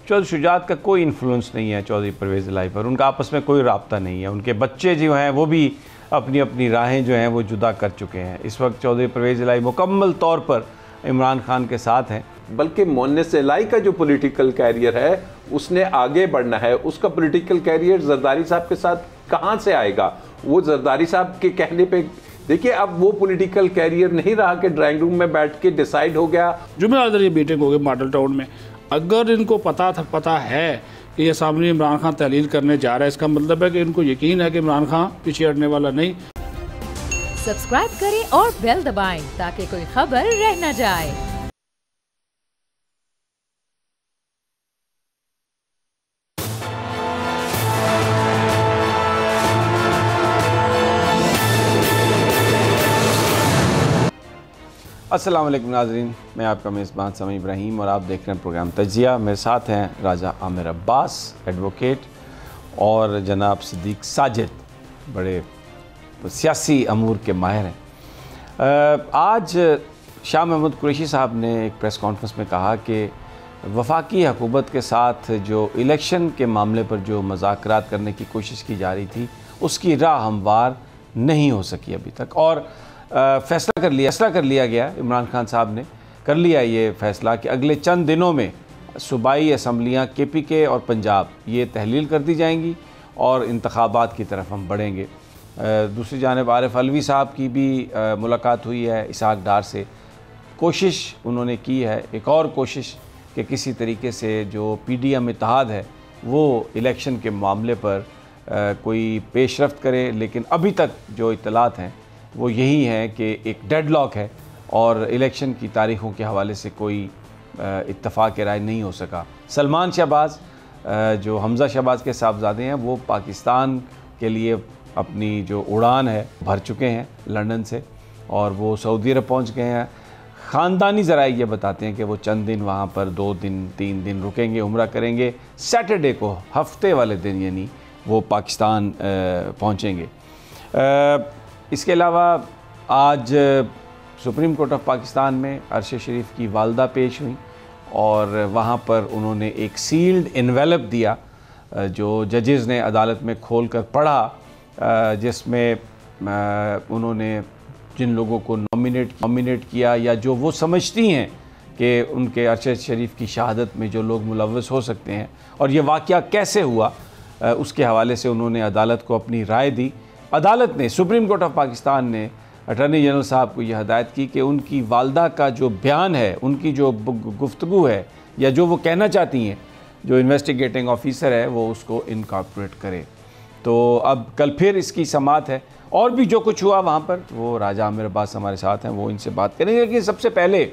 चौधरी शुजात का कोई इन्फ्लुएंस नहीं है चौधरी परवेज़ इलाही पर, उनका आपस में कोई राब्ता नहीं है। उनके बच्चे जो हैं वो भी अपनी अपनी राहें जो हैं वो जुदा कर चुके हैं। इस वक्त चौधरी परवेज़ इलाही मुकम्मल तौर पर इमरान खान के साथ हैं। बल्कि मोनिस इलाही का जो पॉलिटिकल कैरियर है उसने आगे बढ़ना है, उसका पॉलिटिकल कैरियर जरदारी साहब के साथ कहाँ से आएगा? वो जरदारी साहब के कहने पे देखिए, अब वो पॉलिटिकल कैरियर नहीं रहा कि ड्राइंग रूम में बैठ के डिसाइड हो गया। जुमेरात ये मीटिंग हो गई मॉडल टाउन में, अगर इनको पता है कि ये सामने इमरान खान तहलील करने जा रहा है, इसका मतलब है कि इनको यकीन है कि इमरान खान पीछे हटने वाला नहीं। सब्सक्राइब करें और बेल दबाएं ताकि कोई खबर रह न जाए। अस्सलाम वालेकुम नाज़रीन, मैं आपका मेज़बान समी इब्राहिम और आप देख रहे हैं प्रोग्राम तजिया। मेरे साथ हैं राजा आमिर अब्बास एडवोकेट और जनाब सिद्दीक साजिद, बड़े सियासी अमूर के माहिर हैं। आज शाह महमूद कुरैशी साहब ने एक प्रेस कॉन्फ्रेंस में कहा कि वफाकी हुकूमत के साथ जो इलेक्शन के मामले पर जो मुज़ाकरात करने की कोशिश की जा रही थी उसकी राह हमवार नहीं हो सकी अभी तक, और फैसला कर लिया गया। इमरान खान साहब ने कर लिया ये फ़ैसला कि अगले चंद दिनों में सूबाई असम्बलियाँ KPK और पंजाब ये तहलील कर दी जाएंगी और इंतखाबात की तरफ हम बढ़ेंगे। दूसरी जानिब आरिफ अलवी साहब की भी मुलाकात हुई है इसहाक डार से। कोशिश उन्होंने की है, एक और कोशिश, कि किसी तरीके से जो PDM इत्तेहाद है वो इलेक्शन के मामले पर कोई पेशरफ्त करे, लेकिन अभी तक जो इत्तलात हैं वो यही है कि एक डेडलॉक है और इलेक्शन की तारीख़ों के हवाले से कोई इत्तफ़ाक़ राय नहीं हो सका। सलमान शहबाज जो हमज़ा शहबाज के साहबजादे हैं वो पाकिस्तान के लिए अपनी जो उड़ान है भर चुके हैं लंदन से और वो सऊदी अरब पहुँच गए हैं। ख़ानदानी ज़राए ये बताते हैं कि वो चंद दिन वहाँ पर 2 दिन 3 दिन रुकेंगे, उम्रा करेंगे। सैटरडे को हफ्ते वाले दिन यानी वो पाकिस्तान पहुँचेंगे। इसके अलावा आज सुप्रीम कोर्ट ऑफ पाकिस्तान में अरशद शरीफ की वालदा पेश हुई और वहाँ पर उन्होंने एक सील्ड एनवेलप दिया जो जजेस ने अदालत में खोल कर पढ़ा, जिसमें उन्होंने जिन लोगों को नॉमिनेट किया या जो वो समझती हैं कि उनके अरशद शरीफ की शहादत में जो लोग मुलव्वस हो सकते हैं और ये वाक़या कैसे हुआ, उसके हवाले से उन्होंने अदालत को अपनी राय दी। अदालत ने, सुप्रीम कोर्ट ऑफ पाकिस्तान ने अटॉर्नी जनरल साहब को यह हदायत की कि उनकी वालदा का जो बयान है, उनकी जो गुफ्तगू है या जो वो कहना चाहती हैं, जो इन्वेस्टिगेटिंग ऑफिसर है वो उसको इनकॉर्पोरेट करे। तो अब कल फिर इसकी समाअत है और भी जो कुछ हुआ वहाँ पर वो राजा आमिर अब्बास हमारे साथ हैं, वो इनसे बात करेंगे। लेकिन सबसे पहले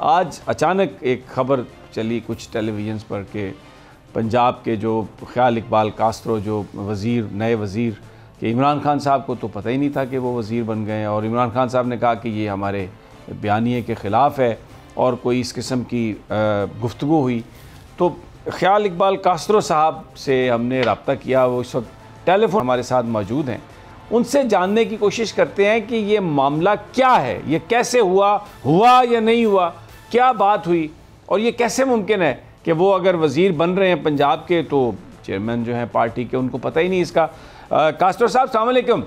आज अचानक एक ख़बर चली कुछ टेलीविज़न पर कि पंजाब के जो ख्याल इकबाल कास्त्रो जो वज़ीर, नए वज़ीर, कि इमरान खान साहब को तो पता ही नहीं था कि वो वज़ीर बन गए हैं और इमरान खान साहब ने कहा कि ये हमारे बयानिए के ख़िलाफ़ है और कोई इस किस्म की गुफ्तगू हुई। तो ख्याल इकबाल कास्त्रो साहब से हमने रब्ता किया, वो इस वक्त टेलीफोन हमारे साथ मौजूद हैं। उनसे जानने की कोशिश करते हैं कि ये मामला क्या है, ये कैसे हुआ या नहीं हुआ, क्या बात हुई और ये कैसे मुमकिन है कि वो अगर वज़ीर बन रहे हैं पंजाब के तो चेयरमैन जो हैं पार्टी के उनको पता ही नहीं इसका। कास्ट्रो साहब अस्सलाम वालेकुम।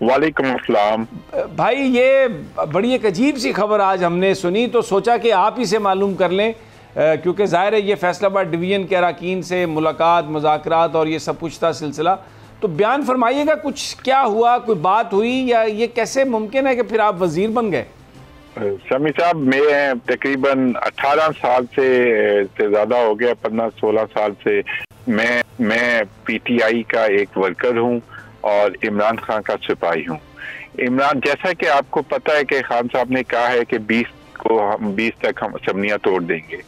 वालेकुम अस्सलाम। भाई ये बड़ी एक अजीब सी खबर आज हमने सुनी तो सोचा कि आप ही से मालूम कर लें, क्योंकि ज़ाहिर है ये फैसलाबाद डिवीज़न के अरकान से मुलाकात, मुज़ाकरात और ये सब कुछ था सिलसिला। तो बयान फरमाइएगा, कुछ क्या हुआ, कोई बात हुई या ये कैसे मुमकिन है कि फिर आप वज़ीर बन गए? समी साहब, मैं तकरीबन 18 साल से ज़्यादा हो गया, 15-16 साल से मैं PTI का एक वर्कर हूँ और इमरान खान का सिपाही हूँ। इमरान, जैसा कि आपको पता है कि खान साहब ने कहा है कि 20 तक हम असम्बलियाँ तोड़ देंगे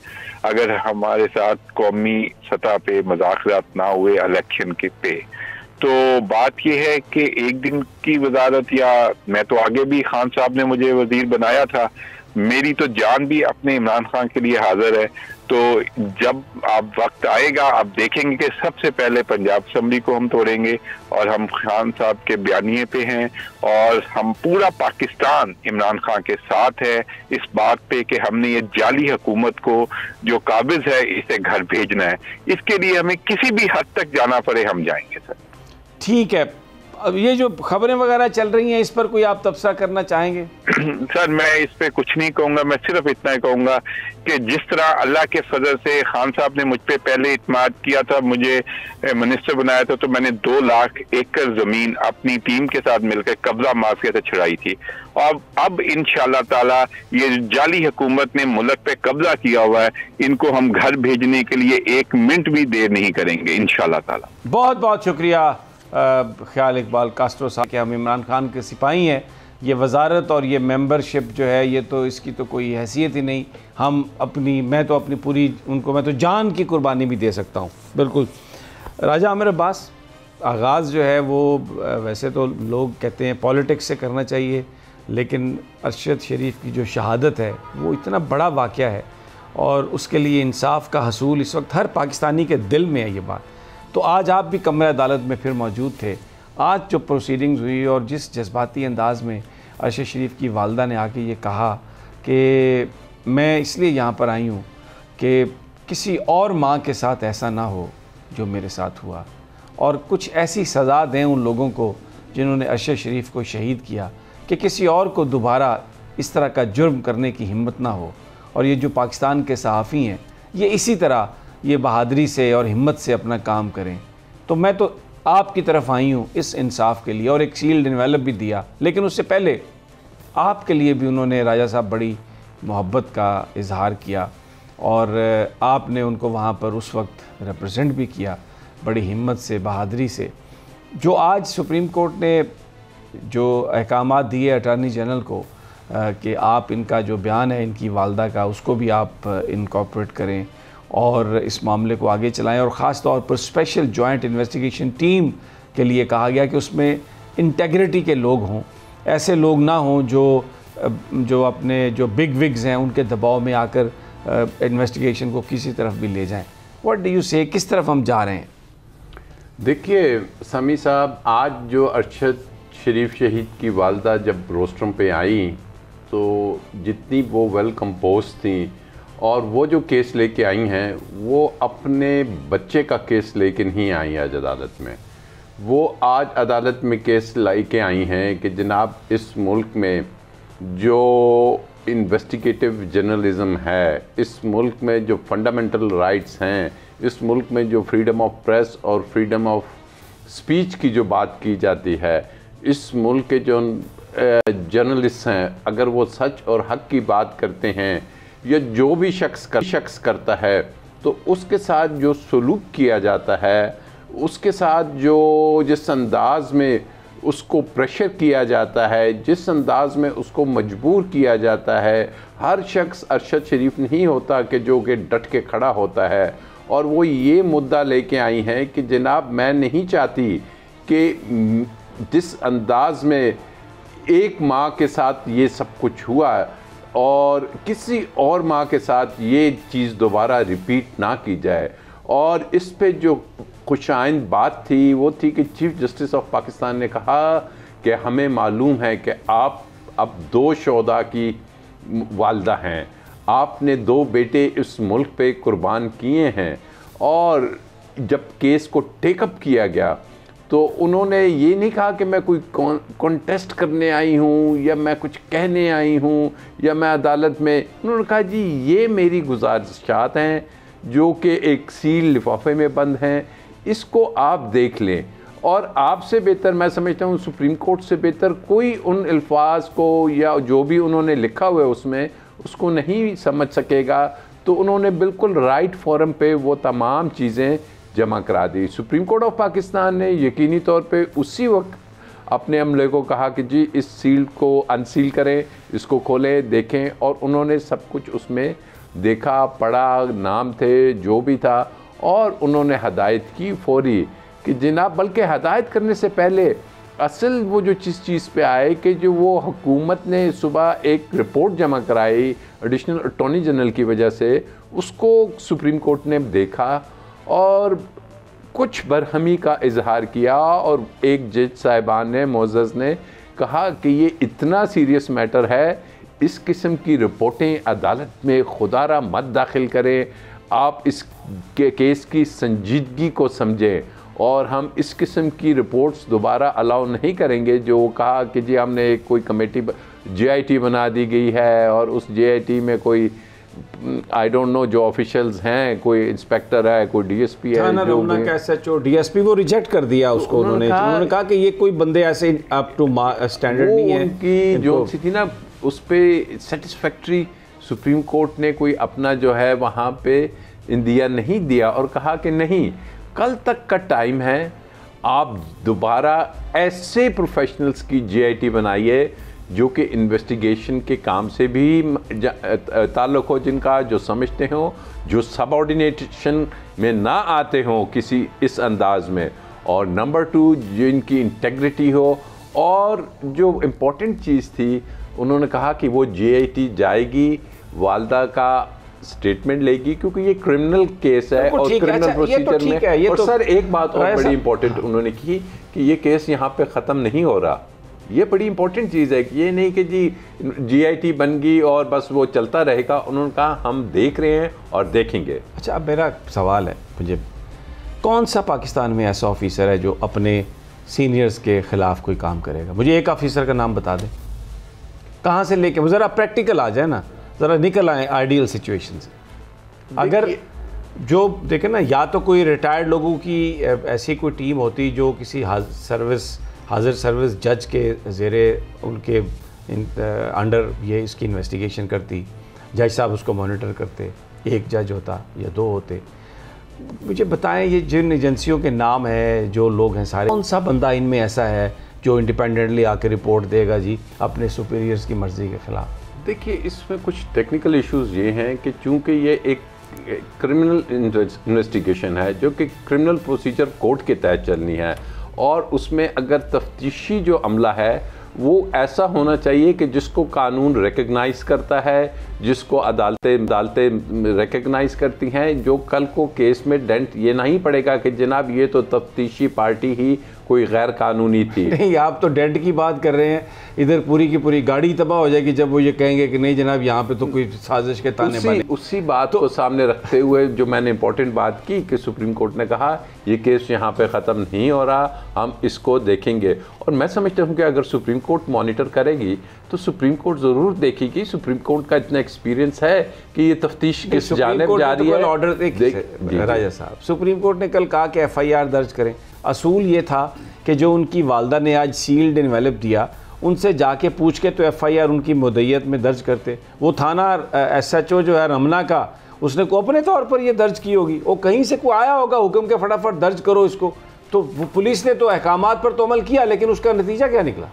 अगर हमारे साथ कौमी सतह पे मुज़ाकरात ना हुए इलेक्शन के पे। तो बात यह है कि एक दिन की वजारत, या मैं तो आगे भी खान साहब ने मुझे वजीर बनाया था, मेरी तो जान भी अपने इमरान खान के लिए हाजिर है। तो जब आप वक्त आएगा आप देखेंगे कि सबसे पहले पंजाब असम्बली को हम तोड़ेंगे और हम खान साहब के बयानिए पे हैं और हम पूरा पाकिस्तान इमरान खान के साथ है इस बात पे कि हमने ये जाली हुकूमत को जो काबिज है इसे घर भेजना है। इसके लिए हमें किसी भी हद तक जाना पड़े हम जाएंगे सर। ठीक है, अब ये जो खबरें वगैरह चल रही हैं इस पर कोई आप तबसरा करना चाहेंगे? सर मैं इस पे कुछ नहीं कहूँगा, मैं सिर्फ इतना ही कहूँगा कि जिस तरह अल्लाह के फजल से खान साहब ने मुझ पे पहले इत्मीनान किया था, मुझे मिनिस्टर बनाया था, तो मैंने 2 लाख एकड़ जमीन अपनी टीम के साथ मिलकर कब्जा माफिया से छुड़ाई थी। और अब इंशाअल्लाह ताला ये जाली हुकूमत ने मुल्क पे कब्जा किया हुआ है, इनको हम घर भेजने के लिए 1 मिनट भी देर नहीं करेंगे इंशाअल्लाह ताला। बहुत बहुत शुक्रिया ख्याल इकबाल कास्ट्रो साहब कि हम इमरान खान के सिपाही हैं। ये वजारत और ये मेंबरशिप जो है ये तो इसकी तो कोई हैसियत ही नहीं। हम अपनी मैं तो अपनी पूरी उनको मैं तो जान की कुर्बानी भी दे सकता हूँ। बिल्कुल राजा आमिर अब्बास, आगाज़ जो है वो वैसे तो लोग कहते हैं पॉलिटिक्स से करना चाहिए, लेकिन अरशद शरीफ की जो शहादत है वो इतना बड़ा वाक़या है और उसके लिए इंसाफ का हसूल इस वक्त हर पाकिस्तानी के दिल में है ये बात। तो आज आप भी कमरे अदालत में फिर मौजूद थे। आज जो प्रोसीडिंग्स हुई और जिस जज्बाती अंदाज में अरशद शरीफ की वालदा ने आके ये कहा कि मैं इसलिए यहाँ पर आई हूँ कि किसी और माँ के साथ ऐसा ना हो जो मेरे साथ हुआ, और कुछ ऐसी सज़ा दें उन लोगों को जिन्होंने अरशद शरीफ को शहीद किया कि किसी और को दोबारा इस तरह का जुर्म करने की हिम्मत ना हो। और ये जो पाकिस्तान के सहाफ़ी हैं ये इसी तरह ये बहादरी से और हिम्मत से अपना काम करें। तो मैं तो आपकी तरफ आई हूँ इस इंसाफ के लिए, और एक शील्ड इन्वेलप भी दिया, लेकिन उससे पहले आपके लिए भी उन्होंने राजा साहब बड़ी मोहब्बत का इजहार किया और आपने उनको वहाँ पर उस वक्त रिप्रेजेंट भी किया बड़ी हिम्मत से, बहादरी से। जो आज सुप्रीम कोर्ट ने जो अहकामात दिए अटॉर्नी जनरल को कि आप इनका जो बयान है इनकी वालदा का उसको भी आप इनकॉर्पोरेट करें और इस मामले को आगे चलाएं, और ख़ास तौर पर स्पेशल जॉइंट इन्वेस्टिगेशन टीम के लिए कहा गया कि उसमें इंटेग्रिटी के लोग हों, ऐसे लोग ना हों जो अपने जो बिग विग्स हैं उनके दबाव में आकर इन्वेस्टिगेशन को किसी तरफ भी ले जाएं। व्हाट डू यू से, किस तरफ हम जा रहे हैं? देखिए समी साहब, आज जो अरशद शरीफ शहीद की वालदा जब रोस्ट्रम पे आई तो जितनी वो वेल कंपोज थी और वो जो केस लेके आई हैं वो अपने बच्चे का केस लेके नहीं आई आज अदालत में। वो आज अदालत में केस लेके आई हैं कि जनाब इस मुल्क में जो इन्वेस्टिगेटिव जर्नलिज़म है, इस मुल्क में जो फंडामेंटल राइट्स हैं, इस मुल्क में जो फ्रीडम ऑफ प्रेस और फ्रीडम ऑफ स्पीच की जो बात की जाती है, इस मुल्क के जो जर्नलिस्ट हैं अगर वो सच और हक की बात करते हैं या जो भी शख्स करता है तो उसके साथ जो सलूक किया जाता है, उसके साथ जो जिस अंदाज में उसको प्रेशर किया जाता है, जिस अंदाज में उसको मजबूर किया जाता है, हर शख्स अरशद शरीफ नहीं होता कि जो कि डट के खड़ा होता है। और वो ये मुद्दा लेके आई हैं कि जनाब मैं नहीं चाहती कि जिस अंदाज में एक माँ के साथ ये सब कुछ हुआ और किसी और माँ के साथ ये चीज़ दोबारा रिपीट ना की जाए। और इस पे जो खुशाइंद बात थी वो थी कि चीफ जस्टिस ऑफ पाकिस्तान ने कहा कि हमें मालूम है कि आप अब 2 शोहदा की वालदा हैं, आपने 2 बेटे इस मुल्क पे कुर्बान किए हैं। और जब केस को टेकअप किया गया तो उन्होंने ये नहीं कहा कि मैं कोई कॉन्टेस्ट करने आई हूँ या मैं कुछ कहने आई हूँ या मैं अदालत में, उन्होंने कहा जी ये मेरी गुजारिशात हैं जो कि एक सील लिफाफे में बंद हैं, इसको आप देख लें। और आपसे बेहतर मैं समझता हूँ, सुप्रीम कोर्ट से बेहतर कोई उन अल्फाज को या जो भी उन्होंने लिखा हुआ है उसमें उसको नहीं समझ सकेगा। तो उन्होंने बिल्कुल राइट फोरम पे वो तमाम चीज़ें जमा करा दी। सुप्रीम कोर्ट ऑफ पाकिस्तान ने यकीनी तौर पे उसी वक्त अपने अमले को कहा कि जी इस सील को अनसील करें, इसको खोलें, देखें। और उन्होंने सब कुछ उसमें देखा, पढ़ा, नाम थे जो भी था, और उन्होंने हदायत की फौरी कि जनाब, बल्कि हदायत करने से पहले असल वो जो चीज़ पे आए कि जो वो हुकूमत ने सुबह एक रिपोर्ट जमा कराई एडिशनल अटॉर्नी जनरल की वजह से, उसको सुप्रीम कोर्ट ने देखा और कुछ बरहमी का इजहार किया और एक जज साहिबान ने, मोअज़्ज़ज़ ने कहा कि ये इतना सीरियस मैटर है, इस किस्म की रिपोर्टें अदालत में खुदारा मत दाखिल करें, आप इस केस की संजीदगी को समझें और हम इस किस्म की रिपोर्ट्स दोबारा अलाउ नहीं करेंगे। जो कहा कि जी हमने एक कोई कमेटी JIT बना दी गई है और उस JIT में कोई आई डोंट नो जो ऑफिशियल्स हैं, कोई इंस्पेक्टर है, कोई DSP है, जो SHO DSP वो रिजेक्ट कर दिया उसको। उन्होंने कहा कि ये कोई बंदे ऐसे अप टू स्टैंडर्ड नहीं है। उनकी जो थी ना उस पर सेटिस्फैक्ट्री सुप्रीम कोर्ट ने कोई अपना जो है वहाँ पे इंदिया नहीं दिया और कहा कि नहीं, कल तक का टाइम है, आप दोबारा ऐसे प्रोफेशनल्स की JIT बनाइए जो कि इन्वेस्टिगेशन के काम से भी ताल्लुक़ हो, जिनका जो समझते हो, जो सबऑर्डिनेशन में ना आते हों किसी इस अंदाज में, और नंबर 2 जिनकी इंटेग्रिटी हो। और जो इम्पोर्टेंट चीज़ थी, उन्होंने कहा कि वो JIT जाएगी, वालदा का स्टेटमेंट लेगी, क्योंकि ये क्रिमिनल केस है और क्रिमिनल प्रोसीजर में। और सर एक बात और बड़ी इंपॉर्टेंट उन्होंने की कि ये केस यहाँ पे ख़त्म नहीं हो रहा। ये बड़ी इंपॉर्टेंट चीज़ है कि ये नहीं कि जी JIT बन गई और बस वो चलता रहेगा। उन्होंने कहा हम देख रहे हैं और देखेंगे। अच्छा, अब मेरा सवाल है, मुझे कौन सा पाकिस्तान में ऐसा ऑफिसर है जो अपने सीनियर्स के ख़िलाफ़ कोई काम करेगा? मुझे एक ऑफिसर का नाम बता दें, कहाँ से लेके, ज़रा प्रैक्टिकल आ जाए ना, ज़रा निकल आए आइडियल सिचुएशन से। अगर जो देखें ना, या तो कोई रिटायर्ड लोगों की ऐसी कोई टीम होती जो किसी हाजिर सर्विस जज के ज़ेरे उनके अंडर ये इसकी इन्वेस्टिगेशन करती, जज साहब उसको मॉनिटर करते, एक जज होता या 2 होते। मुझे बताएं, ये जिन एजेंसियों के नाम है, जो लोग हैं सारे, कौन सा बंदा इनमें ऐसा है जो इंडिपेंडेंटली आके रिपोर्ट देगा जी अपने सुपीरियर्स की मर्ज़ी के ख़िलाफ़? देखिए, इसमें कुछ टेक्निकल इश्यूज ये हैं कि चूंकि ये एक क्रिमिनल इन्वेस्टिगेशन है जो कि क्रिमिनल प्रोसीजर कोड के तहत चलनी है, और उसमें अगर तफ्तीशी जो अमला है वो ऐसा होना चाहिए कि जिसको कानून रिकग्नाइज़ करता है, जिसको अदालतें रिकग्नाइज़ करती हैं, जो कल को केस में डेंट ये नहीं पड़ेगा कि जनाब ये तो तफ्तीशी पार्टी ही कोई गैर कानूनी थी। नहीं, आप तो डेंट की बात कर रहे हैं, इधर पूरी की पूरी गाड़ी तबाह हो जाएगी जब वो ये कहेंगे कि नहीं जनाब यहाँ पे तो कोई साजिश के ताने बने। उसी बात को सामने रखते हुए जो मैंने इंपॉर्टेंट बात की कि सुप्रीम कोर्ट ने कहा ये केस यहाँ पे ख़त्म नहीं हो रहा, हम इसको देखेंगे। और मैं समझता हूँ कि अगर सुप्रीम कोर्ट मॉनिटर करेगी तो सुप्रीम कोर्ट ज़रूर देखेगी। सुप्रीम कोर्ट का इतना एक्सपीरियंस है कि ये तफ्तीश किस जानिब जा रही है। ऑर्डर राजा साहब, सुप्रीम कोर्ट ने कल कहा कि FIR दर्ज करें। असूल ये था कि जो उनकी वालदा ने आज सील्ड एनवेलप दिया, उनसे जाके पूछ के तो FIR उनकी मुद्दत में दर्ज करते। वो थाना SHO जो है रमना का, उसने को अपने तौर पर ये दर्ज की होगी, वो कहीं से कोई आया होगा हुक्म के फटाफट दर्ज करो इसको, तो पुलिस ने तो अहकामात पर तो अमल किया, लेकिन उसका नतीजा क्या निकला?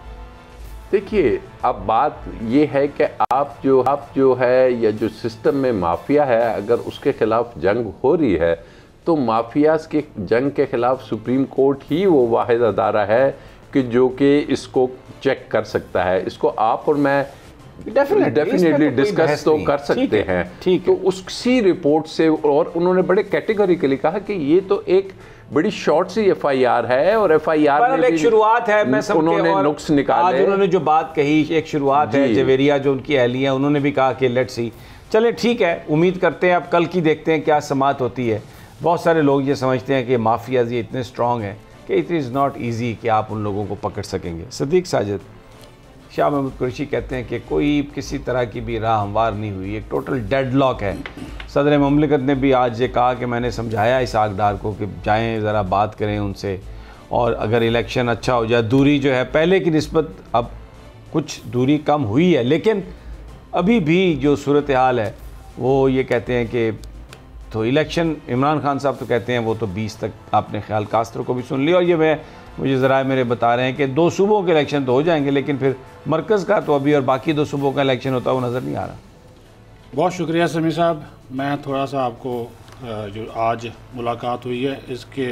देखिए, अब बात ये है कि आप जो है या जो सिस्टम में माफिया है, अगर उसके खिलाफ जंग हो रही है तो माफियाज के जंग के खिलाफ सुप्रीम कोर्ट ही वो वाहिद अदारा है कि जो कि इसको चेक कर सकता है। इसको आप और मैं डेफिनेटली डिस्कस तो कर सकते हैं। ठीक तो उसी रिपोर्ट से, और उन्होंने बड़े कैटेगरिकली कहा कि ये तो एक बड़ी शॉर्ट सी FIR है और FIR में एक शुरुआत है, मैं उन्होंने नुक्स निकाले। आज उन्होंने जो बात कही एक शुरुआत है। जवेरिया जो उनकी अहलिया, उन्होंने भी कहा कि लेट्स सी, चले ठीक है, उम्मीद करते हैं, अब कल की देखते हैं क्या समात होती है। बहुत सारे लोग ये समझते हैं कि माफियाज ये इतने स्ट्रॉन्ग हैं कि इट इज़ नॉट ईजी कि आप उन लोगों को पकड़ सकेंगे। सदीक साजिद, शाह महमूद कुरैशी कहते हैं कि कोई किसी तरह की भी राह हमवार नहीं हुई, एक टोटल डेडलॉक है। सदर मुमलिकत ने भी आज ये कहा कि मैंने समझाया इस आगदार को कि जाएं ज़रा बात करें उनसे, और अगर इलेक्शन अच्छा हो जाए, दूरी जो है पहले की निस्बत अब कुछ दूरी कम हुई है, लेकिन अभी भी जो सूरत हाल है वो ये कहते हैं कि तो इलेक्शन, इमरान खान साहब तो कहते हैं वो तो 20 तक, आपने ख्याल कास्त्रो को भी सुन लिया, और ये मुझे ज़रा मेरे बता रहे हैं कि 2 सूबों के इलेक्शन तो हो जाएंगे, लेकिन फिर मरकज़ का तो अभी और बाकी 2 सूबों का इलेक्शन होता है वो नज़र नहीं आ रहा। बहुत शुक्रिया समी साहब। मैं थोड़ा सा आपको जो आज मुलाकात हुई है इसके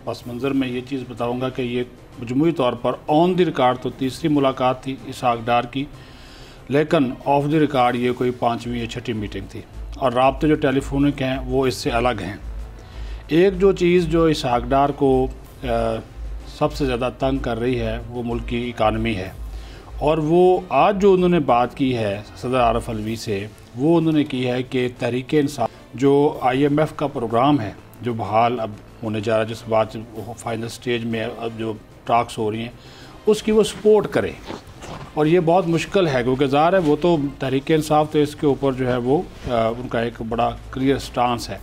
पस मंज़र में ये चीज़ बताऊँगा कि ये मजमूई तौर पर ऑन द रिकॉर्ड तो तीसरी मुलाकात थी इस आगदार की, लेकिन ऑफ द रिकॉर्ड ये कोई 5वीं या 6ठी मीटिंग थी। और राब्ते जो टेलीफोनिक हैं वो इससे अलग हैं। एक जो चीज़ जो इसहाक डार को सबसे ज़्यादा तंग कर रही है वो मुल्क की इकानमी है, और वो आज जो उन्होंने बात की है सदर आरिफ अलवी से, वो उन्होंने की है कि तहरीक इंसाफ जो IMF का प्रोग्राम है जो बहाल अब होने जा रहा है, जिस बात फाइनल स्टेज में अब जो टॉक्स हो रही हैं उसकी वो सपोर्ट करे। और ये बहुत मुश्किल है क्योंकि ज़ाहिर है वो तो तहरीक इंसाफ तो इसके ऊपर जो है वो उनका एक बड़ा क्लियर स्टांस है।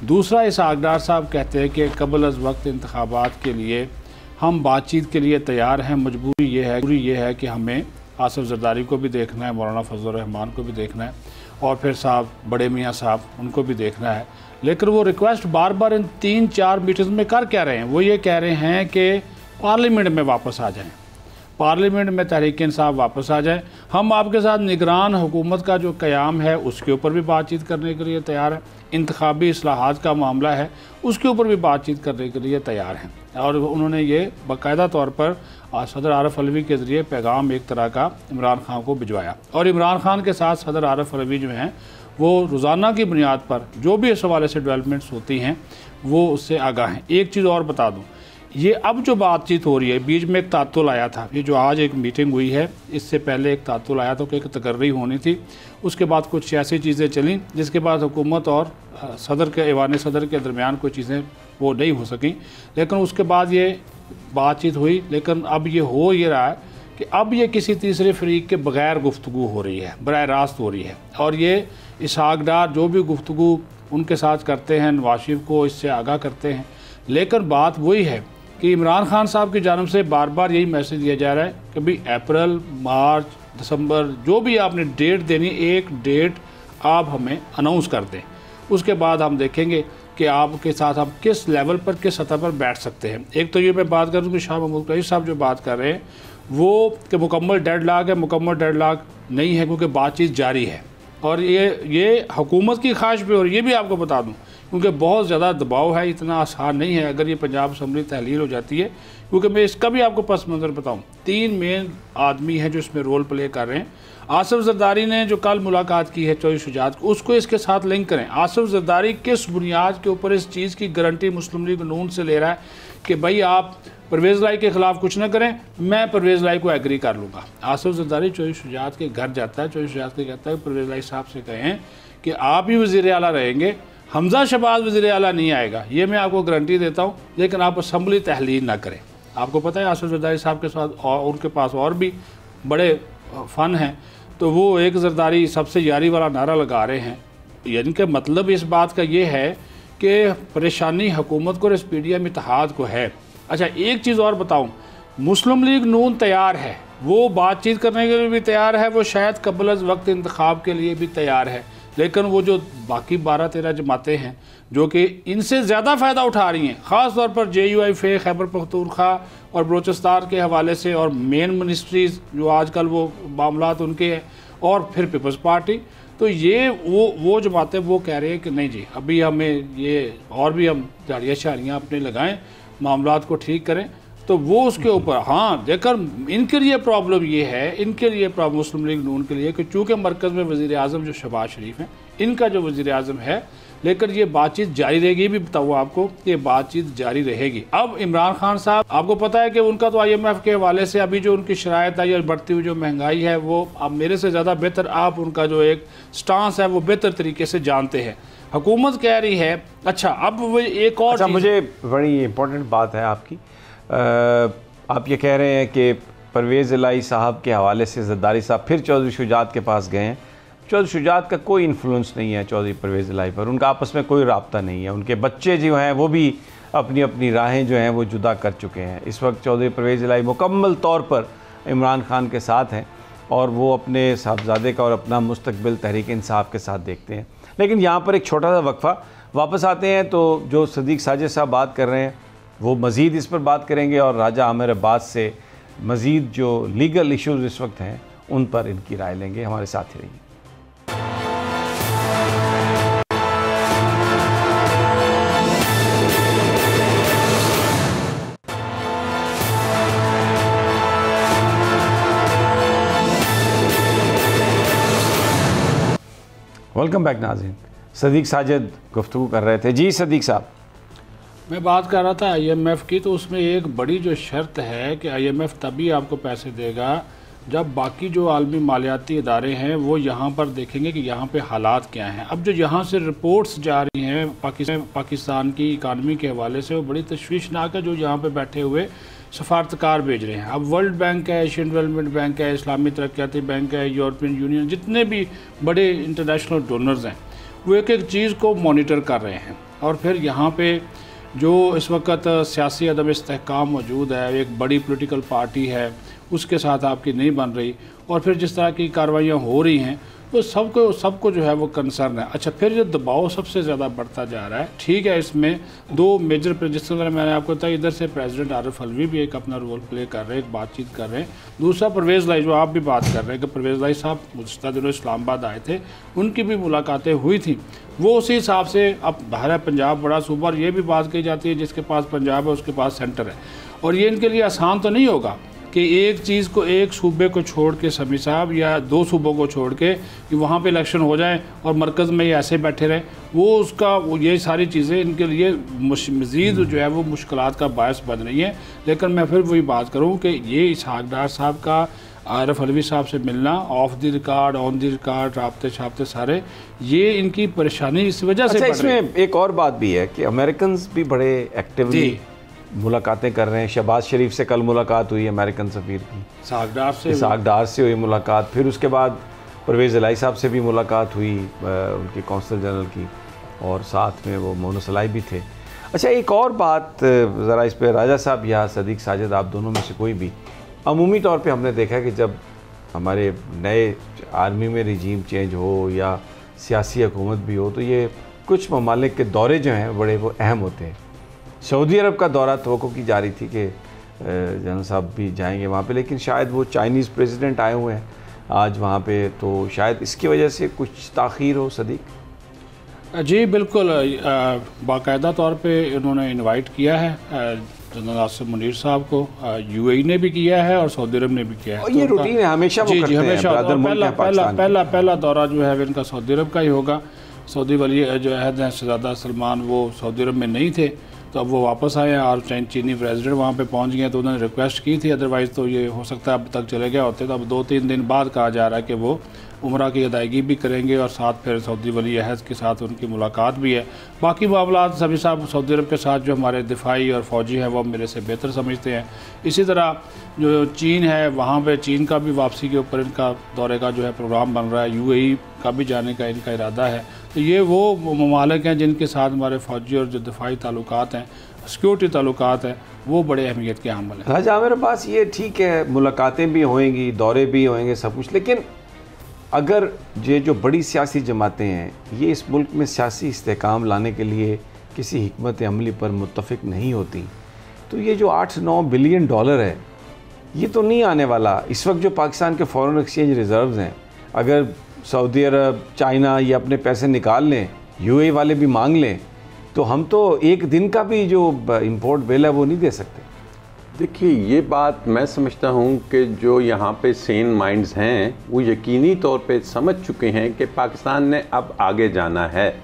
दूसरा, इसहाक डार साहब कहते हैं कि कबल अज़ वक्त इंतखाबात के लिए हम बातचीत के लिए तैयार हैं, मजबूरी ये है कि हमें आसिफ ज़रदारी को भी देखना है, मौलाना फजल रहमान को भी देखना है, और फिर साहब बड़े मियाँ साहब उनको भी देखना है। लेकिन वो रिक्वेस्ट बार बार इन 3-4 मीटिंग्स में कर क्या रहे हैं, वो ये कह रहे हैं कि पार्लियामेंट में वापस आ जाएं, पार्लियामेंट में तहरीक इंसाफ वापस आ जाए, हम आपके साथ निगरान हुकूमत का जो क़याम है उसके ऊपर भी बातचीत करने के लिए तैयार हैं, इंतखाबी इस्लाहात का मामला है उसके ऊपर भी बातचीत करने के लिए तैयार हैं। और उन्होंने ये बाकायदा तौर पर सदर आरिफ अलवी के ज़रिए पैगाम एक तरह का इमरान खान को भिजवाया, और इमरान खान के साथ सदर आरिफ अलवी जो हैं वो रोज़ाना की बुनियाद पर जो भी इस हवाले से डेवलपमेंट्स होती हैं वो उससे आगाह हैं। एक चीज़ और बता दूँ, ये अब जो बातचीत हो रही है, बीच में एक तातुल आया था, ये जो आज एक मीटिंग हुई है इससे पहले एक तातुल आया था कि एक तकर्री होनी थी, उसके बाद कुछ ऐसी चीज़ें चलीं जिसके बाद हुकूमत और सदर के ऐवान सदर के दरमियान कोई चीज़ें वो नहीं हो सकें, लेकिन उसके बाद ये बातचीत हुई। लेकिन अब ये हो ये रहा है कि अब ये किसी तीसरे फरीक के बग़ैर गुफ्तगू हो रही है, बराह रास्त हो रही है, और ये इसहाक डार जो भी गुफ्तगू उनके साथ करते हैं नवाज शरीफ को इससे आगाह करते हैं। लेकिन बात वही है कि इमरान खान साहब की जानिब से बार बार यही मैसेज दिया जा रहा है कि भाई अप्रैल, मार्च, दिसंबर जो भी आपने डेट देनी, एक डेट आप हमें अनाउंस कर दें, उसके बाद हम देखेंगे कि आपके साथ हम किस लेवल पर, किस सतह पर बैठ सकते हैं। एक तो ये मैं बात करूँ कि शाह महमूद कुरैशी साहब जो बात कर रहे हैं वो कि मुकम्मल डेडलॉक है, मुकम्मल डेडलॉक नहीं है क्योंकि बातचीत जारी है, और ये हुकूमत की ख्वाहिश पे, और ये भी आपको बता दूँ क्योंकि बहुत ज़्यादा दबाव है, इतना आसान नहीं है अगर ये पंजाब असम्बली तहलील हो जाती है। क्योंकि मैं इसका भी आपको पस मंज़र बताऊँ, 3 मेन आदमी हैं जो इसमें रोल प्ले कर रहे हैं। आसिफ ज़रदारी ने जो कल मुलाकात की है चौधरी शुजात को, उसको इसके साथ लिंक करें। आसिफ ज़रदारी किस बुनियाद के ऊपर इस चीज़ की गारंटी मुस्लिम लीग नून से ले रहा है कि भाई आप परवेज़ लाई के ख़िलाफ़ कुछ ना करें, मैं परवेज़ लाई को एग्री कर लूँगा। आसिफ ज़रदारी चौधरी शुजात के घर जाता है, चौधरी शुजात के कहता है परवेज़ लाई साहब से कहें कि आप ही वज़ीर आला रहेंगे, हमजा शहबाज वज़ीर आला नहीं आएगा, ये मैं आपको गारंटी देता हूँ, लेकिन आप असम्बली तहलील ना करें। आपको पता है आसिफ ज़रदारी साहब के साथ और उनके पास और भी बड़े फ़न हैं, तो वो एक ज़रदारी सबसे यारी वाला नारा लगा रहे हैं। यानी कि मतलब इस बात का ये है कि परेशानी हुकूमत को और पीडीएम इत्तेहाद को है। अच्छा, एक चीज़ और बताऊँ, मुस्लिम लीग नून तैयार है, वो बातचीत करने के लिए भी तैयार है, वो शायद कबल अज़ वक्त इंतखाब के लिए भी तैयार है, लेकिन वो जो बाकी 12-13 जमातें हैं जो कि इनसे ज़्यादा फ़ायदा उठा रही हैं, ख़ास तौर पर JUIF खैबर पख्तूनख्वा और बलोचिस्तान के हवाले से, और मेन मिनिस्ट्रीज़ जो आजकल वो मामलात उनके हैं, और फिर पीपल्स पार्टी, तो ये वो जमातें वो कह रहे हैं कि नहीं जी, अभी हमें ये और भी हम झाड़ियाँ शाड़ियाँ अपने लगाएँ, मामलात को ठीक करें, तो वो उसके ऊपर। हाँ, लेकिन इनके लिए प्रॉब्लम ये है, इनके लिए प्रॉब्लम मुस्लिम लीग नून के लिए कि चूँकि मरकज़ में वज़ीर आज़म जो शहबाज शरीफ हैं, इनका जो वज़ीर आज़म है, लेकिन ये बातचीत जारी रहेगी। ये भी बताऊँ आपको कि बातचीत जारी रहेगी। अब इमरान खान साहब, आपको पता है कि उनका तो IMF के हवाले से अभी जो उनकी शराइत आई और बढ़ती हुई जो महंगाई है, वो अब मेरे से ज़्यादा बेहतर आप उनका जो एक स्टांस है वो बेहतर तरीके से जानते हैं। हुकूमत कह रही है, अच्छा अब वो एक और मुझे बड़ी इंपॉर्टेंट बात है आपकी, आप ये कह रहे हैं कि परवेज़ इलाही साहब के हवाले से ज़रदारी साहब फिर चौधरी शुजात के पास गए हैं। चौधरी शुजात का कोई इन्फ्लुएंस नहीं है चौधरी परवेज़ इलाही पर, उनका आपस में कोई राब्ता नहीं है। उनके बच्चे जो हैं वो भी अपनी अपनी राहें जो हैं वो जुदा कर चुके हैं। इस वक्त चौधरी परवेज़ इलाही मुकम्मल तौर पर इमरान खान के साथ हैं, और वो अपने साहबजादे का और अपना मुस्तकबिल तहरीक इंसाफ के साथ देखते हैं। लेकिन यहाँ पर एक छोटा सा वक्फ़ा, वापस आते हैं तो जो सदीक़ साजिद साहब बात कर रहे हैं वो मज़ीद इस पर बात करेंगे, और राजा आमिर अब्बास से मज़ीद जो लीगल इश्यूज़ इस वक्त हैं उन पर इनकी राय लेंगे। हमारे साथ ही रहिए। वेलकम बैक नाज़रीन। सदीक साजिद गुफ्तगू कर रहे थे। जी सदीक साहब, मैं बात कर रहा था IMF की, तो उसमें एक बड़ी जो शर्त है कि IMF तभी आपको पैसे देगा जब बाकी जो आलमी मालियाती इदारे हैं वो यहाँ पर देखेंगे कि यहाँ पे हालात क्या हैं। अब जो यहाँ से रिपोर्ट्स जा रही हैं पाकिस्तान की इकानमी के हवाले से, वो बड़ी तशवीशनाक है, जो यहाँ पे बैठे हुए सफारतकार भेज रहे हैं। अब वर्ल्ड बैंक है, एशियन डेवलपमेंट बैंक है, इस्लामी तरक्याती बैंक है, यूरोपियन यूनियन, जितने भी बड़े इंटरनेशनल डोनर्स हैं वो एक एक चीज़ को मॉनिटर कर रहे हैं। और फिर यहाँ पे जो इस वक्त सियासी अदम इस्तेहकाम मौजूद है, एक बड़ी पॉलिटिकल पार्टी है, उसके साथ आपकी नहीं बन रही, और फिर जिस तरह की कार्रवाइयाँ हो रही हैं तो सबको जो है वो कंसर्न है। अच्छा, फिर जो दबाव सबसे ज़्यादा बढ़ता जा रहा है, ठीक है, इसमें दो मेजर, जिस तरह मैंने आपको बताया, इधर से प्रेसिडेंट आरिफ अलवी भी एक अपना रोल प्ले कर रहे हैं, एक बातचीत कर रहे हैं। दूसरा परवेज़ लाई, जो आप भी बात कर रहे हैं कि परवेज़ लाई साहब गुज़श्ता दिनों इस्लामाबाद आए थे, उनकी भी मुलाकातें हुई थी। वो उसी हिसाब से, अब बाहर है पंजाब बड़ा सूबा, और ये भी बात कही जाती है जिसके पास पंजाब है उसके पास सेंटर है, और ये इनके लिए आसान तो नहीं होगा कि एक चीज़ को, एक सूबे को छोड़ के समी साहब, या दो सूबों को छोड़ के कि वहाँ पे इलेक्शन हो जाए और मरकज़ में ये ऐसे बैठे रहें, ये सारी चीज़ें इनके लिए मज़ीद जो है वो मुश्किलात का बायस बन रही हैं। लेकिन मैं फिर वही बात करूँ कि ये इसहाक डार साहब का आरिफ अलवी साहब से मिलना, off the record, on the record, राब्ते शाब्ते सारे, ये इनकी परेशानी इस वजह से। अच्छा, इसमें एक और बात भी है कि अमेरिकन भी बड़े एक्टिवली मुलाकातें कर रहे हैं। शहबाज शरीफ से कल मुलाकात हुई अमेरिकन सफ़ीर की, इसहाक डार से हुई मुलाकात, फिर उसके बाद परवेज़ इलाई साहब से भी मुलाकात हुई, उनके कौंसल जनरल की, और साथ में वो मोहन सलाई भी थे। अच्छा, एक और बात ज़रा इस पर राजा साहब या सदीक साजिद, आप दोनों में से कोई भी, अमूमी तौर पे हमने देखा कि जब हमारे नए आर्मी में रिजीम चेंज हो या सियासी हुकूमत भी हो, तो ये कुछ ममालिक के दौरे जो हैं बड़े वो अहम होते हैं। सऊदी अरब का दौरा तवक्को की जा रही थी कि जनरल साहब भी जाएंगे वहाँ पे, लेकिन शायद वो चाइनीज़ प्रेसिडेंट आए हुए हैं आज वहाँ पे, तो शायद इसकी वजह से कुछ ताख़ीर हो। सदीक जी बिल्कुल, बाकायदा तौर पे इन्होंने इनवाइट किया है जनरल आसिम मुनीर साहब को, UAE ने भी किया है और सऊदी अरब ने भी किया है। और ये रूटीन है, हमेशा वो करते हैं, ब्रदर मुल्क है पाकिस्तान। पहला दौरा जो है इनका सऊदी अरब का ही होगा। सऊदी वली जो अहद हैं शहजादा सलमान, वो सऊदी अरब में नहीं थे, तो अब वो वापस आए हैं और चीनी प्रेसिडेंट वहाँ पे पहुँच गए, तो उन्होंने रिक्वेस्ट की थी, अदरवाइज़ तो ये हो सकता है अब तक चले गए होते। तो अब 2-3 दिन बाद कहा जा रहा है कि वो उम्रा की अदायगी भी करेंगे और साथ फिर सऊदी वली अहद के साथ उनकी मुलाकात भी है। बाकी मामलात सभी साहब सऊदी अरब के साथ जो हमारे दिफाई और फ़ौजी हैं वो मेरे से बेहतर समझते हैं। इसी तरह जो चीन है, वहाँ पे चीन का भी वापसी के ऊपर इनका दौरे का जो है प्रोग्राम बन रहा है, UAE का भी जाने का इनका इरादा है। तो ये वो ममालिक हैं जिनके साथ हमारे फ़ौजी और जो दिफाई ताल्लुकात हैं, सिक्योरिटी ताल्लुकात हैं, वो बड़े अहमियत के हामिल हैं। राजा मेरे पास ये ठीक है, मुलाकातें भी होंगी, दौरे भी होंगे, सब कुछ, लेकिन अगर ये जो बड़ी सियासी जमातें हैं ये इस मुल्क में सियासी इस्तेहकाम लाने के लिए किसी हिकमत अमली पर मुत्तफ़िक नहीं होती, तो ये जो 8-9 बिलियन डॉलर है ये तो नहीं आने वाला। इस वक्त जो पाकिस्तान के फ़ॉरेन एक्सचेंज रिज़र्व्स हैं, अगर सऊदी अरब, चाइना ये अपने पैसे निकाल लें, UAE वाले भी मांग लें, तो हम तो एक दिन का भी जो इंपोर्ट बिल है वो नहीं दे सकते। देखिए, ये बात मैं समझता हूँ कि जो यहाँ पे सेन माइंड्स हैं वो यकीनी तौर पे समझ चुके हैं कि पाकिस्तान ने अब आगे जाना है।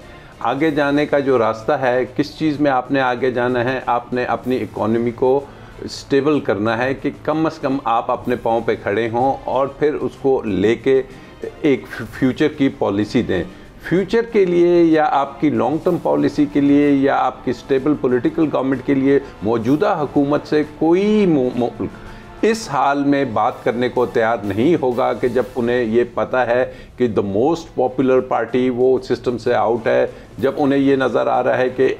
आगे जाने का जो रास्ता है, किस चीज़ में आपने आगे जाना है, आपने अपनी इकॉनमी को स्टेबल करना है कि कम से कम आप अपने पाँव पे खड़े हों और फिर उसको लेके एक फ्यूचर की पॉलिसी दें। फ्यूचर के लिए या आपकी लॉन्ग टर्म पॉलिसी के लिए या आपकी स्टेबल पॉलिटिकल गवर्नमेंट के लिए मौजूदा हुकूमत से कोई मुल्क इस हाल में बात करने को तैयार नहीं होगा कि जब उन्हें ये पता है कि द मोस्ट पॉपुलर पार्टी वो सिस्टम से आउट है, जब उन्हें ये नज़र आ रहा है कि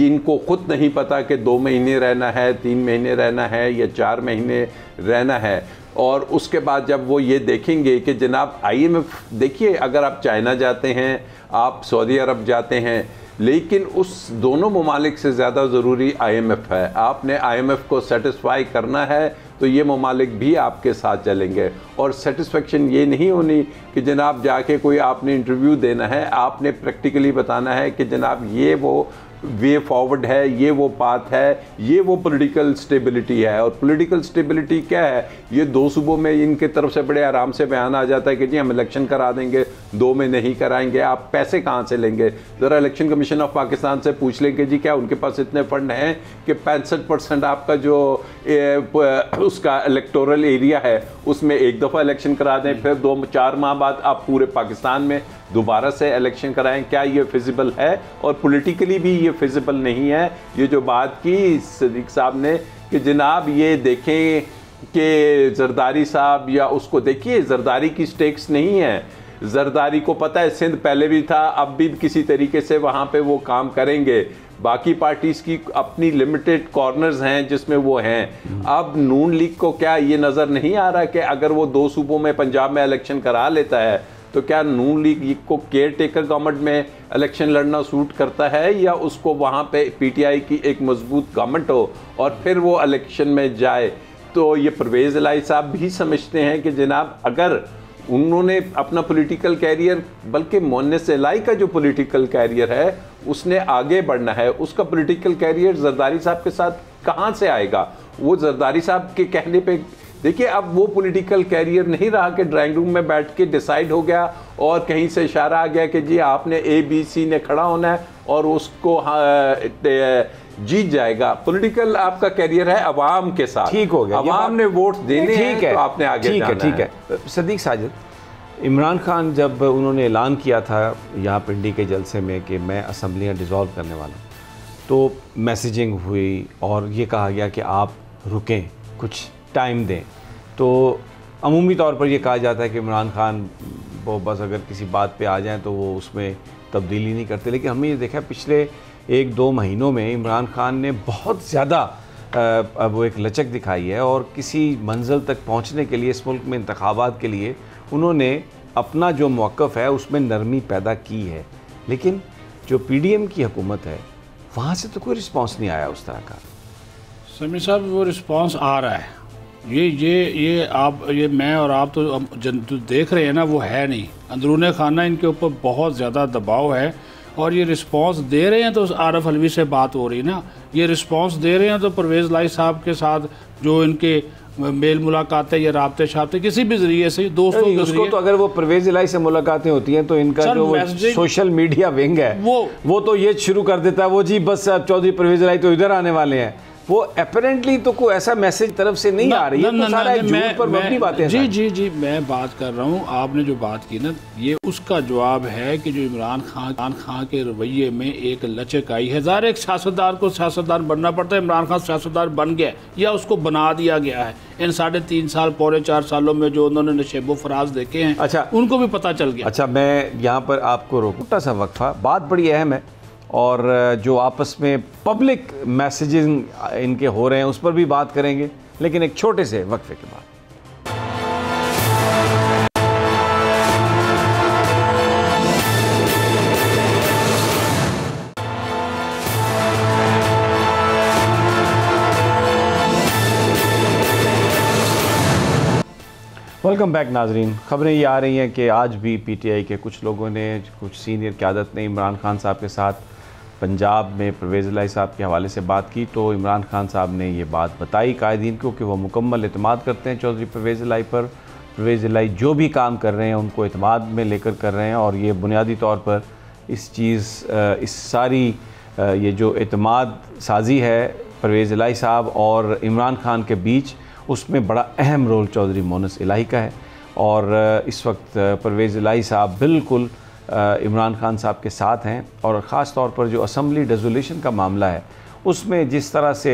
इनको खुद नहीं पता कि 2 महीने रहना है, 3 महीने रहना है या 4 महीने रहना है। और उसके बाद जब वो ये देखेंगे कि जनाब IMF, देखिए अगर आप चाइना जाते हैं, आप सऊदी अरब जाते हैं, लेकिन उस दोनों ममालिक से ज़्यादा ज़रूरी IMF है। आपने IMF को सेटिस्फाई करना है तो ये ममालिक भी आपके साथ चलेंगे। और सेटिस्फेक्शन ये नहीं होनी कि जनाब जाके कोई आपने इंटरव्यू देना है, आपने प्रैक्टिकली बताना है कि जनाब ये वो वे फॉरवर्ड है, ये वो पाथ है, ये वो पॉलिटिकल स्टेबिलिटी है। और पॉलिटिकल स्टेबिलिटी क्या है? ये 2 सूबों में इनके तरफ से बड़े आराम से बयान आ जाता है कि जी हम इलेक्शन करा देंगे, 2 में नहीं कराएंगे। आप पैसे कहाँ से लेंगे? ज़रा इलेक्शन कमीशन ऑफ पाकिस्तान से पूछ लेंगे जी क्या उनके पास इतने फंड हैं कि 65% आपका जो उसका इलेक्टोरल एरिया है उसमें एक दफ़ा इलेक्शन करा दें, फिर 2-4 माह बाद आप पूरे पाकिस्तान में दोबारा से इलेक्शन कराएं? क्या ये फिजिबल है? और पॉलिटिकली भी ये फिजिबल नहीं है। ये जो बात की सदीक साहब ने कि जनाब ये देखें कि जरदारी साहब, या उसको देखिए, जरदारी की स्टेक्स नहीं है। जरदारी को पता है सिंध पहले भी था, अब भी किसी तरीके से वहाँ पे वो काम करेंगे। बाकी पार्टीज की अपनी लिमिटेड कॉर्नर्स हैं जिसमें वो हैं। अब नून लीग को क्या ये नज़र नहीं आ रहा कि अगर वो 2 सूबों में पंजाब में इलेक्शन करा लेता है तो क्या नून लीग को केयर टेकर गवर्नमेंट में इलेक्शन लड़ना सूट करता है, या उसको वहाँ पे पीटीआई की एक मजबूत गवर्नमेंट हो और फिर वो इलेक्शन में जाए? तो ये परवेज़ इलाही साहब भी समझते हैं कि जनाब अगर उन्होंने अपना पॉलिटिकल कैरियर, बल्कि मुअन्निस इलाही का जो पॉलिटिकल कैरियर है उसने आगे बढ़ना है, उसका पॉलिटिकल कैरियर जरदारी साहब के साथ कहाँ से आएगा? वो जरदारी साहब के कहने पे देखिए, अब वो पॉलिटिकल कैरियर नहीं रहा कि ड्राइंग रूम में बैठ के डिसाइड हो गया और कहीं से इशारा आ गया कि जी आपने ABC ने खड़ा होना है और उसको जीत जाएगा। पॉलिटिकल आपका कैरियर है अवाम के साथ। ठीक हो गया, अवाम ने वोट देने हैं तो आपने आगे जाना है। ठीक है सदीक साजिद, इमरान खान जब उन्होंने ऐलान किया था यहाँ पिंडी के जलसे में कि मैं असम्बलियाँ डिज़ोल्व करने वाला हूँ, तो मैसेजिंग हुई और ये कहा गया कि आप रुकें, कुछ टाइम दें। तो अमूमी तौर पर यह कहा जाता है कि इमरान खान वो बस अगर किसी बात पे आ जाएं तो वो उसमें तब्दीली नहीं करते। लेकिन हमने ये देखा पिछले 1-2 महीनों में इमरान खान ने बहुत ज़्यादा वो एक लचक दिखाई है और किसी मंजिल तक पहुंचने के लिए, इस मुल्क में इंतखाबात के लिए उन्होंने अपना जो मौक़िफ़ है उसमें नरमी पैदा की है। लेकिन जो PDM की हुकूमत है वहाँ से तो कोई रिस्पॉन्स नहीं आया उस तरह का। समीर साहब वो रिस्पॉन्स आ रहा है, ये मैं और आप तो जो देख रहे हैं ना वो है नहीं। अंदरूने खाना इनके ऊपर बहुत ज़्यादा दबाव है और ये रिस्पांस दे रहे हैं। तो आरफ अलवी से बात हो रही ना, ये रिस्पांस दे रहे हैं तो परवेज़ इलाही साहब के साथ जो इनके मेल मुलाकातें या राब्ते शाब्ते किसी भी जरिए से दोस्तों के जरिए, तो अगर वो परवेज़ इलाही से मुलाकातें होती हैं तो इनका जो सोशल मीडिया विंग है वो तो ये शुरू कर देता है, वो जी बस चौधरी परवेज़ इलाही तो इधर आने वाले हैं। वो अपेरेंटली तो कोई ऐसा मैसेज तरफ से नहीं आ रही है, तो सारा झूठ पर मबनी बातें हैं। जी मैं बात कर रहा हूँ, आपने जो बात की ना ये उसका जवाब है कि जो इमरान खान के रवैये में एक लचक आई है। ज़ाहिर एक सियासतदार को सियासतदार बनना पड़ता है, इमरान खान सियासतदार बन गया या उसको बना दिया गया है। इन 3.5 साल 4.5 सालों में जो उन्होंने नशेबो फराज देखे हैं, अच्छा उनको भी पता चल गया। अच्छा मैं यहाँ पर आपको रोकूं, छोटा सा वक्फा, बात बड़ी अहम है और जो आपस में पब्लिक मैसेजिंग इनके हो रहे हैं उस पर भी बात करेंगे, लेकिन एक छोटे से वक्फे के बाद। वेलकम बैक नाजरीन। खबरें ये आ रही हैं कि आज भी PTI के कुछ लोगों ने, कुछ सीनियर क़यादत ने इमरान खान साहब के साथ पंजाब में परवेज़ इलाही साहब के हवाले से बात की। तो इमरान खान साहब ने ये बात बताई कायदीन को कि वो मुकम्मल एतमाद करते हैं चौधरी परवेज़ इलाही पर। परवेज़ इलाही जो भी काम कर रहे हैं उनको एतमाद में लेकर कर रहे हैं और ये बुनियादी तौर पर इस सारी ये जो एतमाद साजी है परवेज़ इलाही साहब और इमरान खान के बीच, उसमें बड़ा अहम रोल चौधरी मुअन्निस इलाही का है। और इस वक्त परवेज़ इलाही साहब बिल्कुल इमरान खान साहब के साथ हैं और ख़ास तौर पर जो असम्बली डिसोल्यूशन का मामला है उसमें जिस तरह से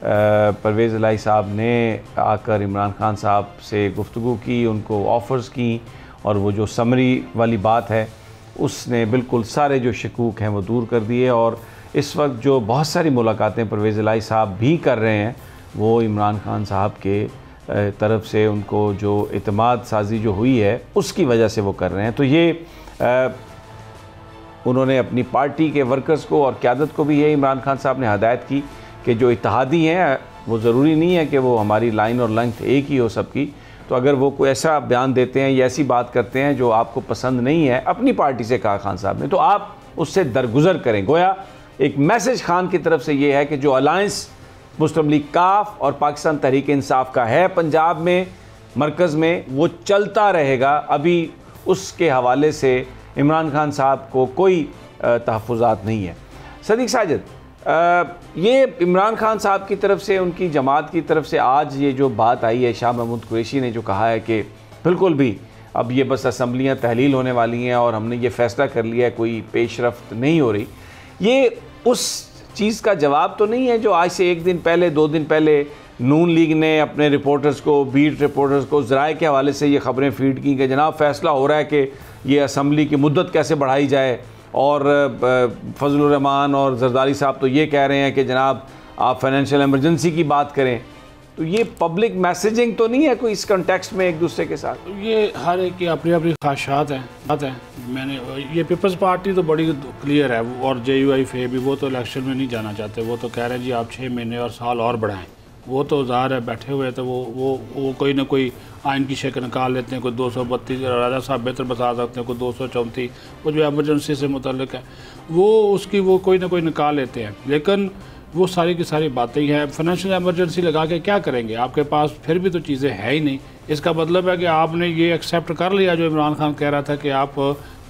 परवेज़ इलाही साहब ने आकर इमरान खान साहब से गुफ्तगू की, उनको ऑफ़र्स की और वो जो समरी वाली बात है उसने बिल्कुल सारे जो शकूक हैं वो दूर कर दिए। और इस वक्त जो बहुत सारी मुलाकातें परवेज़ इलाही साहब भी कर रहे हैं वो इमरान खान साहब के तरफ से उनको जो एतमाद साजी जो हुई है उसकी वजह से वो कर रहे हैं। तो ये उन्होंने अपनी पार्टी के वर्कर्स को और क़यादत को भी ये इमरान खान साहब ने हदायत की कि जो इत्तेहादी हैं वो ज़रूरी नहीं है कि वो हमारी लाइन और लेंथ एक ही हो सबकी। तो अगर वो कोई ऐसा बयान देते हैं या ऐसी बात करते हैं जो आपको पसंद नहीं है, अपनी पार्टी से कहा खान साहब ने, तो आप उससे दरगुजर करें। गोया एक मैसेज खान की तरफ से ये है कि जो अलायंस मुस्लिम लीग काफ और पाकिस्तान तहरीक इंसाफ का है पंजाब में, मरकज़ में, वो चलता रहेगा। अभी उसके हवाले से इमरान खान साहब को कोई तहफ़्फ़ुज़ात नहीं है। सदीक साजिद, ये इमरान खान साहब की तरफ से, उनकी जमात की तरफ से आज ये जो बात आई है, शाह महमूद कुरैशी ने जो कहा है कि बिल्कुल भी अब ये बस असम्बलियाँ तहलील होने वाली हैं और हमने ये फ़ैसला कर लिया है, कोई पेशरफ्त नहीं हो रही, ये उस चीज़ का जवाब तो नहीं है जो आज से 1 दिन पहले, 2 दिन पहले नून लीग ने अपने रिपोर्टर्स को, बीट रिपोर्टर्स को ज़राए के हवाले से ये ख़बरें फीड की कि जनाब फ़ैसला हो रहा है कि ये असम्बली की मुद्दत कैसे बढ़ाई जाए, और फजलुर रहमान और जरदारी साहब तो ये कह रहे हैं कि जनाब आप फाइनेंशियल एमरजेंसी की बात करें। तो ये पब्लिक मैसेजिंग तो नहीं है कोई इस कॉन्टेक्स्ट में एक दूसरे के साथ? ये हर एक की अपनी अपनी ख्वाहिशात हैं। मैंने ये पीपल्स पार्टी तो बड़ी क्लियर है, और JUIF भी, वो तो इलेक्शन में नहीं जाना चाहते। वो तो कह रहे हैं जी आप 6 महीने और साल और बढ़ाएं। वो तो ज़ाहिर है बैठे हुए थे, वो कोई ना कोई आइन की शक्ल निकाल लेते हैं। कोई 232, राजा साहब बेहतर बता सकते हैं, कोई 234, वो जो एमरजेंसी से मुतल्लिक है वो उसकी वो कोई ना कोई निकाल लेते हैं। लेकिन वो सारी की सारी बातें ही हैं। फाइनेंशियल एमरजेंसी लगा के क्या करेंगे? आपके पास फिर भी तो चीज़ें है ही नहीं। इसका मतलब है कि आपने ये एक्सेप्ट कर लिया जो इमरान खान कह रहा था कि आप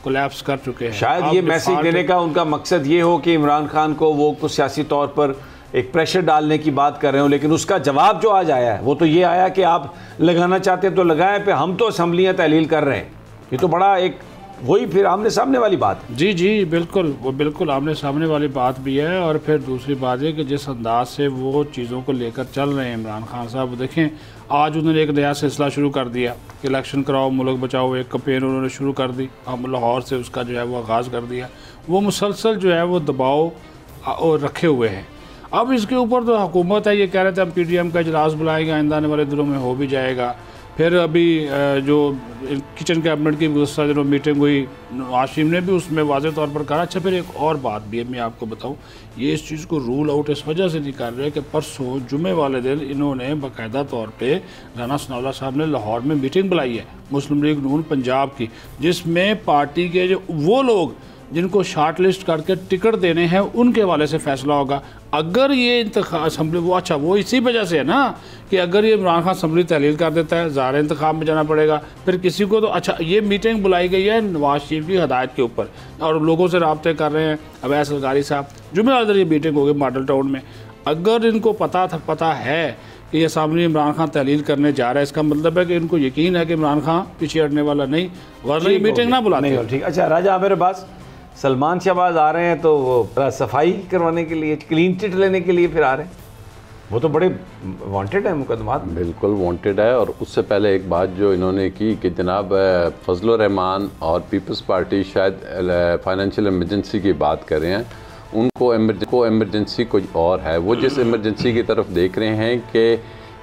कोलैप्स कर चुके हैं। शायद ये मैसेज देने का उनका मकसद ये हो कि इमरान खान को वो कुछ सियासी तौर पर एक प्रेशर डालने की बात कर रहे हो, लेकिन उसका जवाब जो आज आया है वो तो ये आया कि आप लगाना चाहते हैं तो लगाएं, पे हम तो असम्बलियाँ तहलील कर रहे हैं। ये तो बड़ा एक वही फिर आमने सामने वाली बात है। जी बिल्कुल, वो बिल्कुल आमने सामने वाली बात भी है। और फिर दूसरी बात है कि जिस अंदाज से वो चीज़ों को लेकर चल रहे हैं इमरान खान साहब, देखें आज उन्होंने एक नया सिलसिला शुरू कर दिया कि इलेक्शन कराओ, मुल्क बचाओ, एक कैंपेन उन्होंने शुरू कर दी। हम लाहौर से उसका जो है वो आगाज़ कर दिया। वो मुसलसल जो है वो दबाव रखे हुए हैं। अब इसके ऊपर तो हुकूमत है, ये कह रहे थे हम PTM का इजलास बुलाएंगे, आइंदा आने वाले दिनों में हो भी जाएगा। फिर अभी जो किचन कैबिनेट की गुज़श्ता दिनों मीटिंग हुई, नवाज शरीफ ने भी उसमें वाज़ेह तौर पर कहा। अच्छा, फिर एक और बात भी है, मैं आपको बताऊं, ये इस चीज़ को रूल आउट इस वजह से नहीं कर रहे कि परसों जुमे वाले दिन इन्होंने बाकायदा तौर पे राना सनाउल्लाह साहब ने लाहौर में मीटिंग बुलाई है मुस्लिम लीग नून पंजाब की, जिसमें पार्टी के जो वो लोग जिनको शार्ट लिस्ट करके टिकट देने हैं उनके वाले से फैसला होगा। अगर ये असम्बली वो, अच्छा वो इसी वजह से है ना कि अगर ये इमरान खान असम्बली तहलील कर देता है, ज़ाहिर इंतखाब में जाना पड़ेगा फिर किसी को। तो अच्छा, ये मीटिंग बुलाई गई है नवाज शरीफ की हदायत के ऊपर और लोगों से रब्ते कर रहे हैं अवैस अलगारी साहब। जुमेरात दिन ये मीटिंग होगी मॉडल टाउन में। अगर इनको पता है कि ये असम्बली इमरान खान तहलील करने जा रहा है, इसका मतलब है कि इनको यकीन है कि इमरान खान पीछे हटने वाला नहीं, वरना ये मीटिंग ना बुलाते। ठीक, अच्छा राजा, मेरे पास सलमान शहबाज आ रहे हैं तो वो सफाई करवाने के लिए, क्लीन चिट लेने के लिए फिर आ रहे हैं। वो तो बड़े वांटेड है मुकदमात। बिल्कुल वांटेड है। और उससे पहले एक बात जो इन्होंने की कि जनाब फजलुर रहमान और पीपल्स पार्टी शायद फाइनेंशियल इमरजेंसी की बात कर रहे हैं। उनको इमरजेंसी कोई और है। वो जिस इमरजेंसी की तरफ देख रहे हैं कि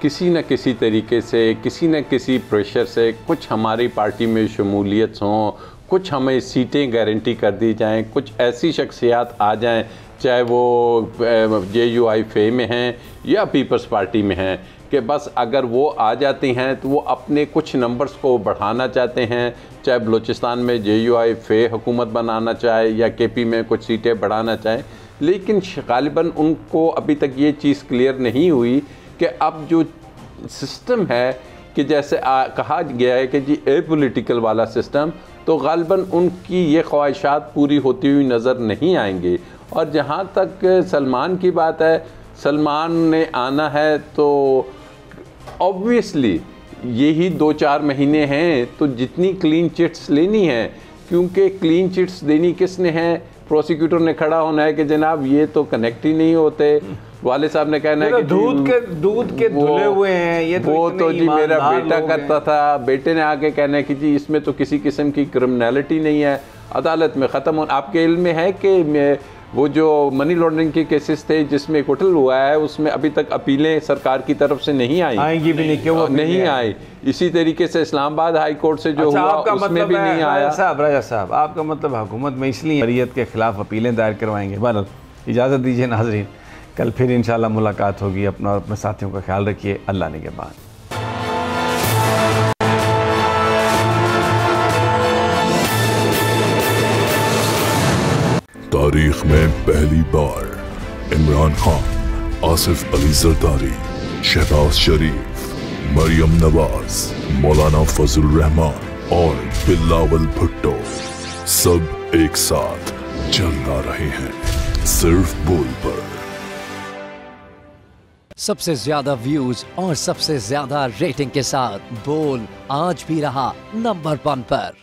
किसी न किसी तरीके से, किसी न किसी प्रेशर से कुछ हमारी पार्टी में शमूलियत हों, कुछ हमें सीटें गारंटी कर दी जाएं, कुछ ऐसी शख्सियात आ जाएं, चाहे वो JUIF में हैं या पीपल्स पार्टी में हैं, कि बस अगर वो आ जाती हैं तो वो अपने कुछ नंबर्स को बढ़ाना चाहते हैं, चाहे बलूचिस्तान में JUIF हुकूमत बनाना चाहे या KP में कुछ सीटें बढ़ाना चाहे। लेकिन गालिबन उनको अभी तक ये चीज़ क्लियर नहीं हुई कि अब जो सिस्टम है कि जैसे कहा गया है कि जी एपॉलिटिकल वाला सिस्टम, तो गालिबन उनकी ये ख्वाहिशात पूरी होती हुई नज़र नहीं आएंगी। और जहाँ तक सलमान की बात है, सलमान ने आना है तो ऑब्वियसली यही 2-4 महीने हैं, तो जितनी क्लीन चिट्स लेनी है, क्योंकि क्लीन चिट्स देनी किसने है? प्रोसिक्यूटर ने खड़ा होना है कि जनाब ये तो कनेक्ट ही नहीं होते। वाले साहब ने कहना है कि दूध के धुले हुए हैं ये, वो तो जी मेरा बेटा करता था। बेटे ने आके कहना है कि जी इसमें तो किसी किस्म की क्रिमिनलिटी नहीं है, अदालत में ख़त्म हो। आपके इल्म में है कि वो जो मनी लॉन्ड्रिंग के केसेस थे जिसमें कोटल हुआ है, उसमें अभी तक अपीलें सरकार की तरफ से नहीं आएंगी भी नहीं, क्यों नहीं आई। इसी तरीके से इस्लामाबाद हाई कोर्ट से जो हुआ उसमें भी नहीं आया। राजा साहब, आपका मतलब हुकूमत में इसलिए शरीयत के खिलाफ अपीलें दायर करवाएंगे। बहरहाल इजाज़त दीजिए नाज़रीन, कल फिर इंशाल्लाह मुलाकात होगी। अपना और अपने साथियों का ख्याल रखिए। अल्लाह ने के बाद। तारीख में पहली बार इमरान खान, आसिफ अली जरदारी, शहबाज शरीफ, मरियम नवाज, मौलाना फजल रहमान और बिलावल भुट्टो सब एक साथ चल आ रहे हैं सिर्फ बोल पर। सबसे ज्यादा व्यूज और सबसे ज्यादा रेटिंग के साथ बोल आज भी रहा नंबर 1 पर।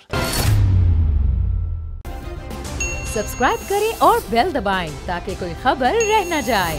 सब्सक्राइब करें और बेल दबाएं ताकि कोई खबर रह न जाए।